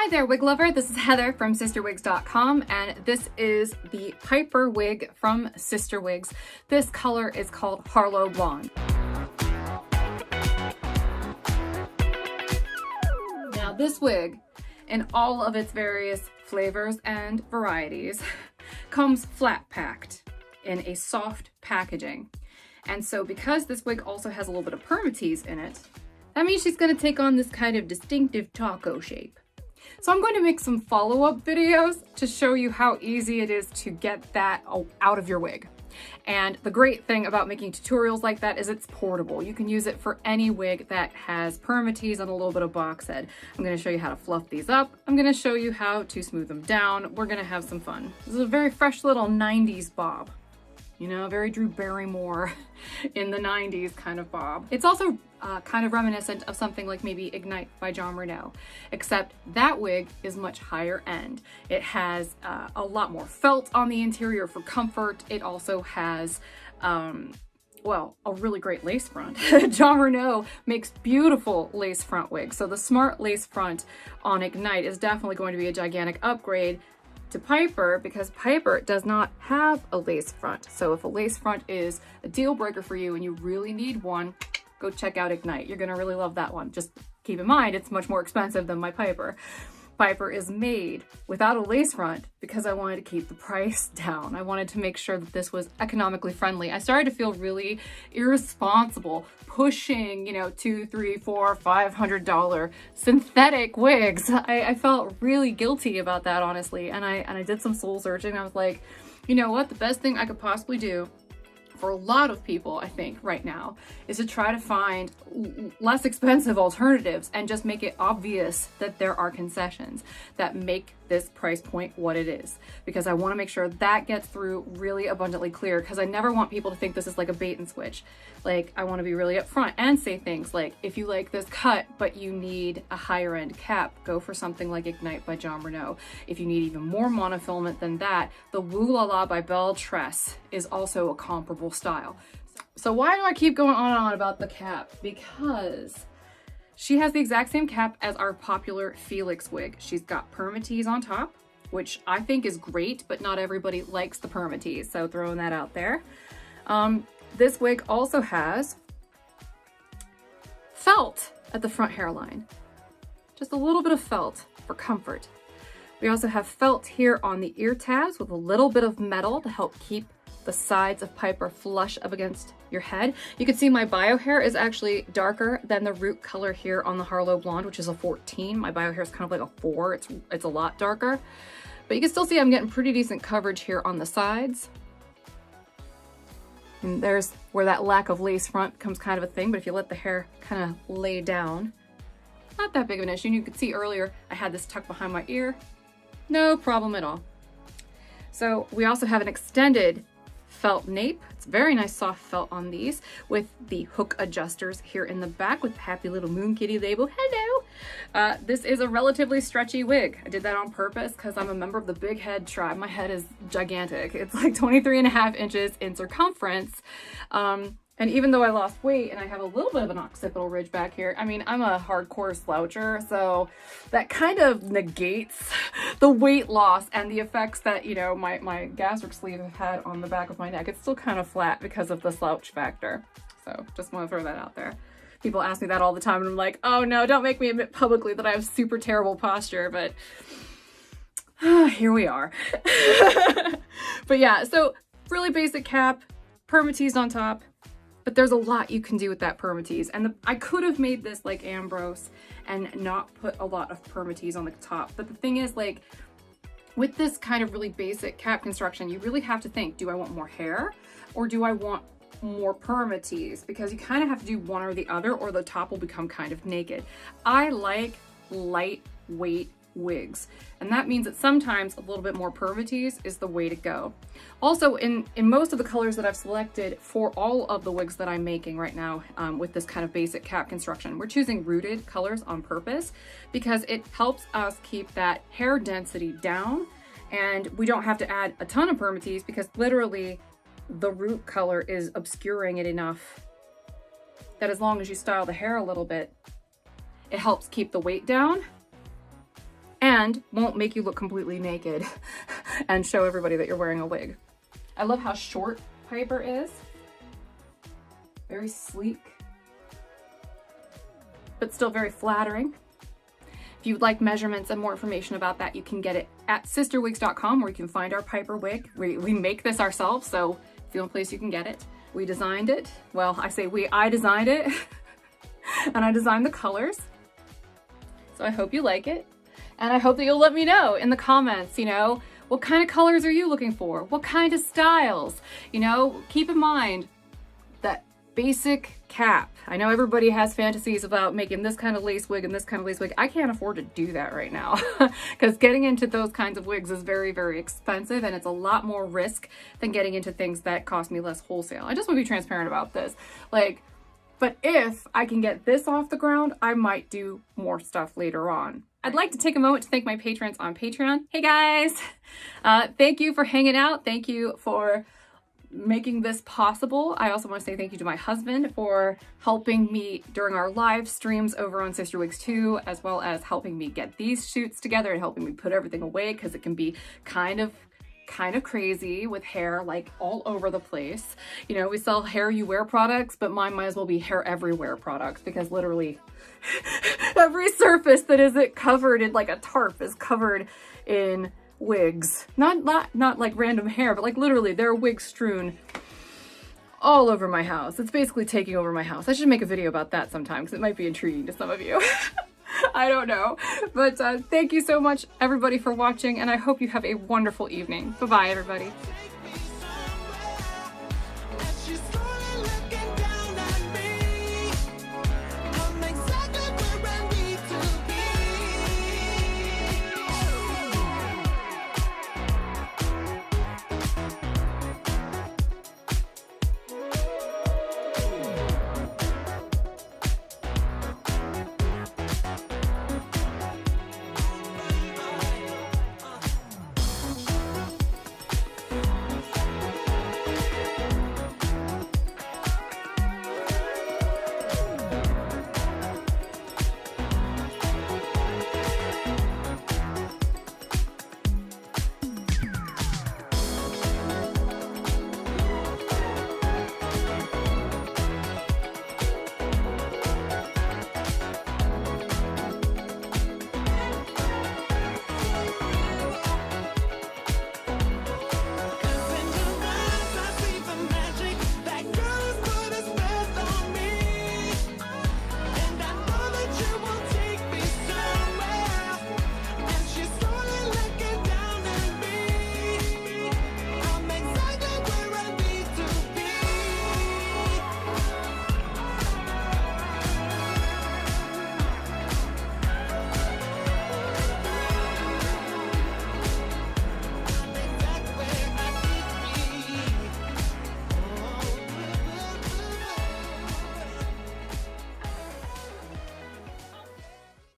Hi there, wig lover. This is Heather from CysterWigs.com, and this is the Piper wig from CysterWigs. This color is called Harlow Blonde. Now, this wig, in all of its various flavors and varieties, comes flat packed in a soft packaging. And so because this wig also has a little bit of permatease in it, that means she's going to take on this kind of distinctive taco shape. So I'm going to make some follow-up videos to show you how easy it is to get that out of your wig. And the great thing about making tutorials like that is it's portable. You can use it for any wig that has permatease and a little bit of box head. I'm going to show you how to fluff these up. I'm going to show you how to smooth them down. We're going to have some fun. This is a very fresh little 90s bob. You know, very Drew Barrymore in the 90s kind of bob. It's also kind of reminiscent of something like maybe Ignite by Jon Renau, except that wig is much higher end. It has a lot more felt on the interior for comfort. It also has, well, a really great lace front. Jon Renau makes beautiful lace front wigs, so the smart lace front on Ignite is definitely going to be a gigantic upgrade to Piper, because Piper does not have a lace front. So if a lace front is a deal breaker for you and you really need one, go check out Ignite. You're gonna really love that one. Just keep in mind, it's much more expensive than my Piper. Piper is made without a lace front because I wanted to keep the price down. I wanted to make sure that this was economically friendly. I started to feel really irresponsible pushing, you know, $200, $300, $400, $500 synthetic wigs. I felt really guilty about that, honestly. And I did some soul searching. I was like, you know what? The best thing I could possibly do for a lot of people, I think, right now, is to try to find less expensive alternatives and just make it obvious that there are concessions that make this price point what it is. Because I want to make sure that gets through really abundantly clear, because I never want people to think this is like a bait and switch. Like, I want to be really upfront and say things like, if you like this cut but you need a higher end cap, go for something like Ignite by Jon Renau. If you need even more monofilament than that, the Woo La La by Belle Tress is also a comparable style. So why do I keep going on and on about the cap? Because she has the exact same cap as our popular Felix wig. She's got permatease on top, which I think is great, but not everybody likes the permatease, so throwing that out there. This wig also has felt at the front hairline. Just a little bit of felt for comfort. We also have felt here on the ear tabs with a little bit of metal to help keep the sides of Piper flush up against your head. You can see my bio hair is actually darker than the root color here on the Harlow Blonde, which is a 14. My bio hair is kind of like a 4. It's a lot darker. But you can still see I'm getting pretty decent coverage here on the sides. And there's where that lack of lace front becomes kind of a thing, but if you let the hair kind of lay down, not that big of an issue. And you could see earlier I had this tucked behind my ear. No problem at all. So we also have an extended felt nape. It's very nice soft felt on these with the hook adjusters here in the back with the happy little moon kitty label. Hello! This is a relatively stretchy wig. I did that on purpose because I'm a member of the big head tribe. My head is gigantic. It's like 23.5 inches in circumference. And even though I lost weight and I have a little bit of an occipital ridge back here, I mean, I'm a hardcore sloucher, so that kind of negates the weight loss and the effects that, you know, my gastric sleeve have had on the back of my neck. It's still kind of flat because of the slouch factor. So just want to throw that out there. People ask me that all the time and I'm like, oh no, don't make me admit publicly that I have super terrible posture, but here we are. But yeah, so really basic cap, permatease on top. But there's a lot you can do with that permatease. And I could have made this like Ambrose and not put a lot of permatease on the top. But the thing is, like, with this kind of really basic cap construction, you really have to think, do I want more hair or do I want more permatease? Because you kind of have to do one or the other or the top will become kind of naked. I like lightweight wigs, and that means that sometimes a little bit more permatease is the way to go. Also, in most of the colors that I've selected for all of the wigs that I'm making right now with this kind of basic cap construction, we're choosing rooted colors on purpose because it helps us keep that hair density down, and we don't have to add a ton of permatease because literally the root color is obscuring it enough that as long as you style the hair a little bit, it helps keep the weight down. And and won't make you look completely naked and show everybody that you're wearing a wig. I love how short Piper is. Very sleek, but still very flattering. If you'd like measurements and more information about that, you can get it at CysterWigs.com, where you can find our Piper wig. We make this ourselves, so it's the only place you can get it. We designed it. Well, I say we, I designed it. And I designed the colors. So I hope you like it. And I hope that you'll let me know in the comments, you know, what kind of colors are you looking for? What kind of styles? You know, keep in mind that basic cap. I know everybody has fantasies about making this kind of lace wig and this kind of lace wig. I can't afford to do that right now because getting into those kinds of wigs is very, very expensive, and it's a lot more risk than getting into things that cost me less wholesale. I just want to be transparent about this. Like, but if I can get this off the ground, I might do more stuff later on. I'd like to take a moment to thank my patrons on Patreon. Hey guys, thank you for hanging out. Thank you for making this possible. I also want to say thank you to my husband for helping me during our live streams over on CysterWigs 2, as well as helping me get these shoots together and helping me put everything away, because it can be kind of crazy with hair like all over the place. You know, we sell hair you wear products, but mine might as well be hair everywhere products, because literally every surface that isn't covered in like a tarp is covered in wigs. Not like random hair, but like literally there are wigs strewn all over my house. It's basically taking over my house. I should make a video about that sometime because it might be intriguing to some of you. I don't know. But thank you so much everybody for watching, and I hope you have a wonderful evening. Bye-bye everybody.